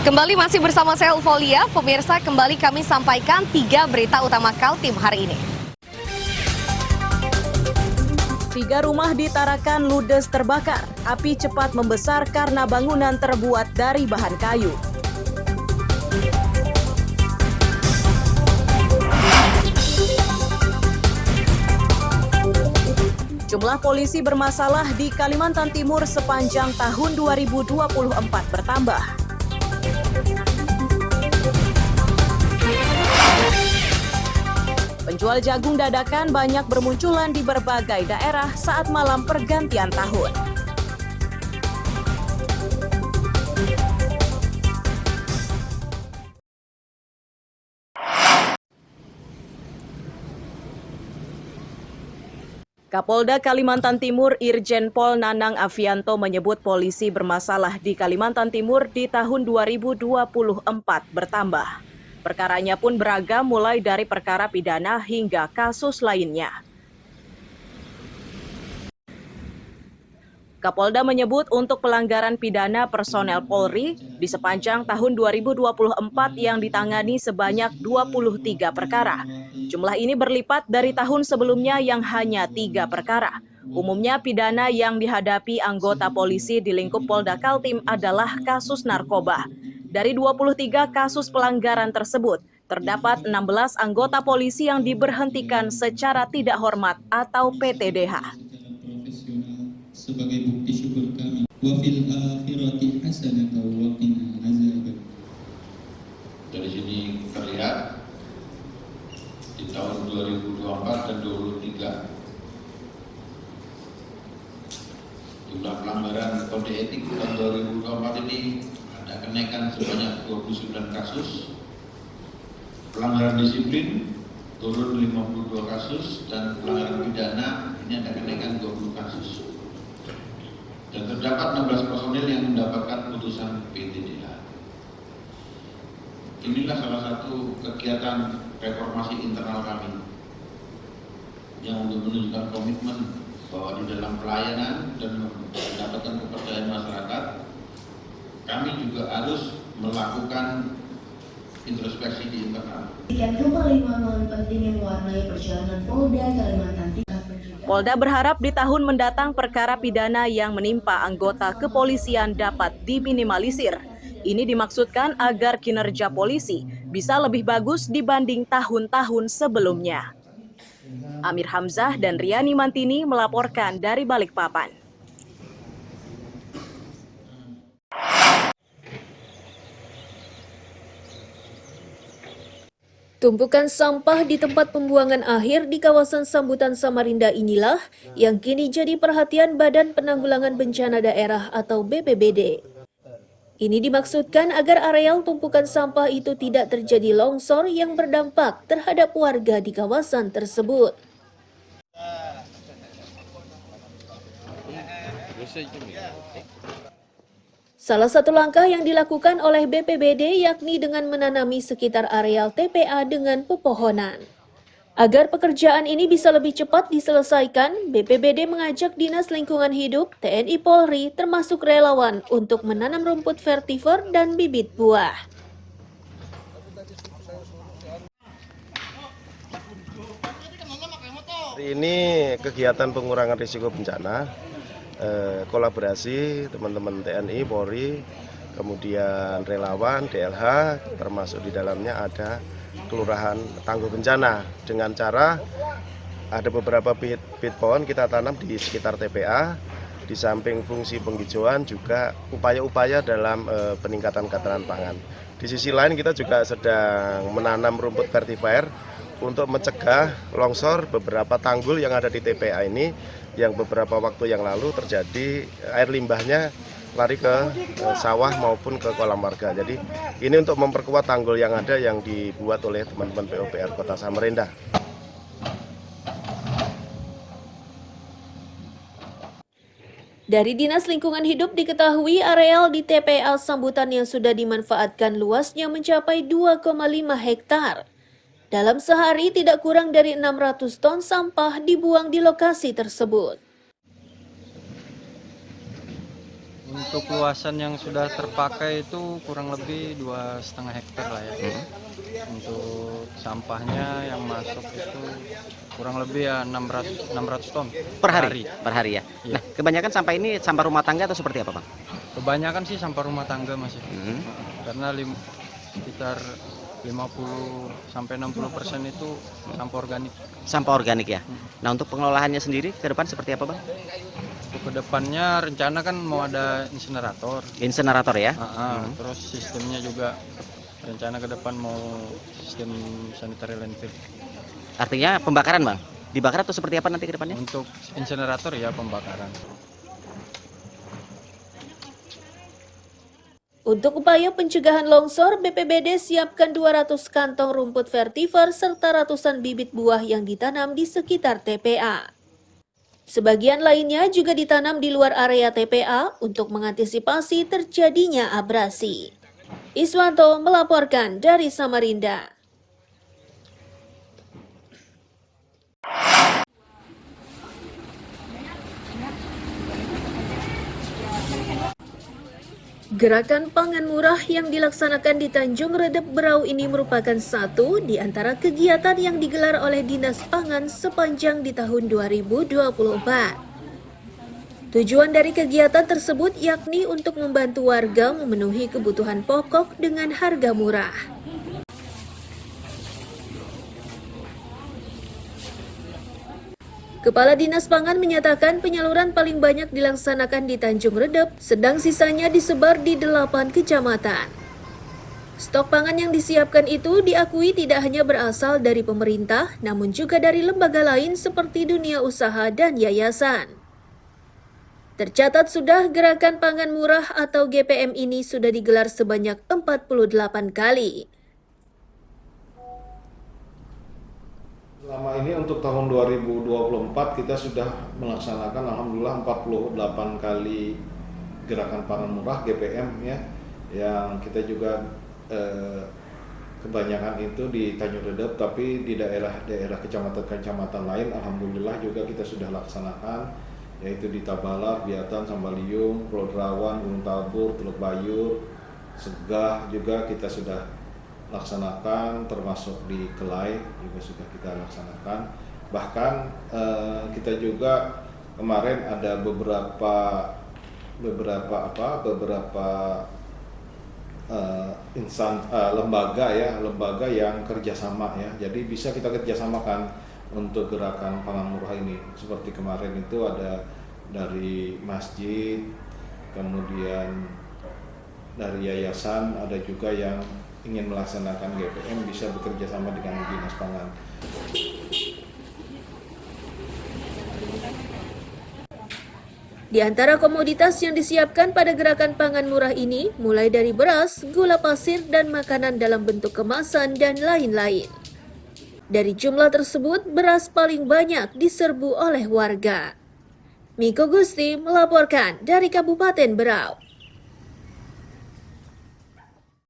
Kembali masih bersama saya Ulfolia, pemirsa kembali kami sampaikan 3 berita utama Kaltim hari ini. 3 rumah di Tarakan ludes terbakar, api cepat membesar karena bangunan terbuat dari bahan kayu. Jumlah polisi bermasalah di Kalimantan Timur sepanjang tahun 2024 bertambah. Penjual jagung dadakan banyak bermunculan di berbagai daerah saat malam pergantian tahun. Kapolda Kalimantan Timur Irjen Pol Nanang Afianto menyebut polisi bermasalah di Kalimantan Timur di tahun 2024 bertambah. Perkaranya pun beragam mulai dari perkara pidana hingga kasus lainnya. Kapolda menyebut untuk pelanggaran pidana personel Polri di sepanjang tahun 2024 yang ditangani sebanyak 23 perkara. Jumlah ini berlipat dari tahun sebelumnya yang hanya 3 perkara. Umumnya pidana yang dihadapi anggota polisi di lingkup Polda Kaltim adalah kasus narkoba. Dari 23 kasus pelanggaran tersebut, terdapat 16 anggota polisi yang diberhentikan secara tidak hormat atau PTDH. Sebagai bukti syukur kami wa fil akhirati hasanatan wa qina azaban. Dari sini terlihat di tahun 2024 dan 2023 jumlah pelanggaran kode etik tahun 2024 ini ada kenaikan sebanyak 29 kasus, pelanggaran disiplin turun 52 kasus, dan pelanggaran pidana ini ada kenaikan 20 kasus. Dan terdapat 16 personil yang mendapatkan putusan PTDH. Inilah salah satu kegiatan reformasi internal kami yang untuk menunjukkan komitmen bahwa di dalam pelayanan dan mendapatkan kepercayaan masyarakat, kami juga harus melakukan introspeksi di internal. Sekian kembali momen penting yang mewarnai perjalanan Polda Kalimantan Timur. Polda berharap di tahun mendatang perkara pidana yang menimpa anggota kepolisian dapat diminimalisir. Ini dimaksudkan agar kinerja polisi bisa lebih bagus dibanding tahun-tahun sebelumnya. Amir Hamzah dan Riani Mantini melaporkan dari Balikpapan. Tumpukan sampah di tempat pembuangan akhir di kawasan Sambutan Samarinda inilah yang kini jadi perhatian Badan Penanggulangan Bencana Daerah atau BPBD. Ini dimaksudkan agar areal tumpukan sampah itu tidak terjadi longsor yang berdampak terhadap warga di kawasan tersebut. Salah satu langkah yang dilakukan oleh BPBD yakni dengan menanami sekitar areal TPA dengan pepohonan. Agar pekerjaan ini bisa lebih cepat diselesaikan, BPBD mengajak Dinas Lingkungan Hidup, TNI Polri, termasuk relawan untuk menanam rumput vetiver dan bibit buah. Ini kegiatan pengurangan risiko bencana. Kolaborasi teman-teman TNI, Polri, kemudian relawan, DLH, termasuk di dalamnya ada Kelurahan Tangguh Bencana. Dengan cara ada beberapa bibit pohon kita tanam di sekitar TPA, di samping fungsi penghijauan juga upaya-upaya dalam peningkatan ketahanan pangan. Di sisi lain kita juga sedang menanam rumput vetiver untuk mencegah longsor beberapa tanggul yang ada di TPA ini yang beberapa waktu yang lalu terjadi air limbahnya lari ke sawah maupun ke kolam warga. Jadi ini untuk memperkuat tanggul yang ada yang dibuat oleh teman-teman PUPR Kota Samarinda. Dari Dinas Lingkungan Hidup diketahui areal di TPA Sambutan yang sudah dimanfaatkan luasnya mencapai 2,5 hektar. Dalam sehari tidak kurang dari 600 ton sampah dibuang di lokasi tersebut. Untuk luasan yang sudah terpakai itu kurang lebih 2,5 hektar lah ya. Untuk sampahnya yang masuk itu kurang lebih ya 600 ton Per hari ya. Iya. Nah, kebanyakan sampah ini sampah rumah tangga atau seperti apa, Bang? Kebanyakan sih sampah rumah tangga masih. Karena sekitar 50-60% itu sampah organik. Sampah organik ya. Nah, untuk pengelolaannya sendiri ke depan seperti apa, Bang? Untuk kedepannya rencana kan mau ada insinerator. Insinerator ya. Terus sistemnya juga rencana ke depan mau sistem sanitary landfill. Artinya pembakaran, Bang? Dibakar atau seperti apa nanti ke depannya? Untuk insinerator ya pembakaran. Untuk upaya pencegahan longsor, BPBD siapkan 200 kantong rumput vetiver serta ratusan bibit buah yang ditanam di sekitar TPA. Sebagian lainnya juga ditanam di luar area TPA untuk mengantisipasi terjadinya abrasi. Iswanto melaporkan dari Samarinda. Gerakan pangan murah yang dilaksanakan di Tanjung Redep Berau ini merupakan satu di antara kegiatan yang digelar oleh Dinas Pangan sepanjang di tahun 2024. Tujuan dari kegiatan tersebut yakni untuk membantu warga memenuhi kebutuhan pokok dengan harga murah. Kepala Dinas Pangan menyatakan penyaluran paling banyak dilaksanakan di Tanjung Redep, sedang sisanya disebar di 8 kecamatan. Stok pangan yang disiapkan itu diakui tidak hanya berasal dari pemerintah, namun juga dari lembaga lain seperti dunia usaha dan yayasan. Tercatat sudah gerakan pangan murah atau GPM ini sudah digelar sebanyak 48 kali. Selama ini untuk tahun 2024 kita sudah melaksanakan alhamdulillah 48 kali gerakan pangan murah GPM ya, yang kita juga kebanyakan itu di Tanjung Redep, tapi di daerah-daerah kecamatan-kecamatan lain alhamdulillah juga kita sudah laksanakan, yaitu di Tabalar, Biatan, Sambaliung, Pulau Derawan, Gunung Tabur, Teluk Bayur, Segah juga kita sudah laksanakan, termasuk di Kelai juga sudah kita laksanakan. Bahkan kita juga kemarin ada beberapa insan lembaga yang kerjasama ya. Jadi bisa kita kerjasamakan untuk gerakan pangan murah ini. Seperti kemarin itu ada dari masjid, kemudian dari yayasan, ada juga yang ingin melaksanakan GPM bisa bekerja sama dengan Dinas Pangan. Di antara komoditas yang disiapkan pada gerakan pangan murah ini, mulai dari beras, gula pasir, dan makanan dalam bentuk kemasan, dan lain-lain. Dari jumlah tersebut, beras paling banyak diserbu oleh warga. Miko Gusti melaporkan dari Kabupaten Berau.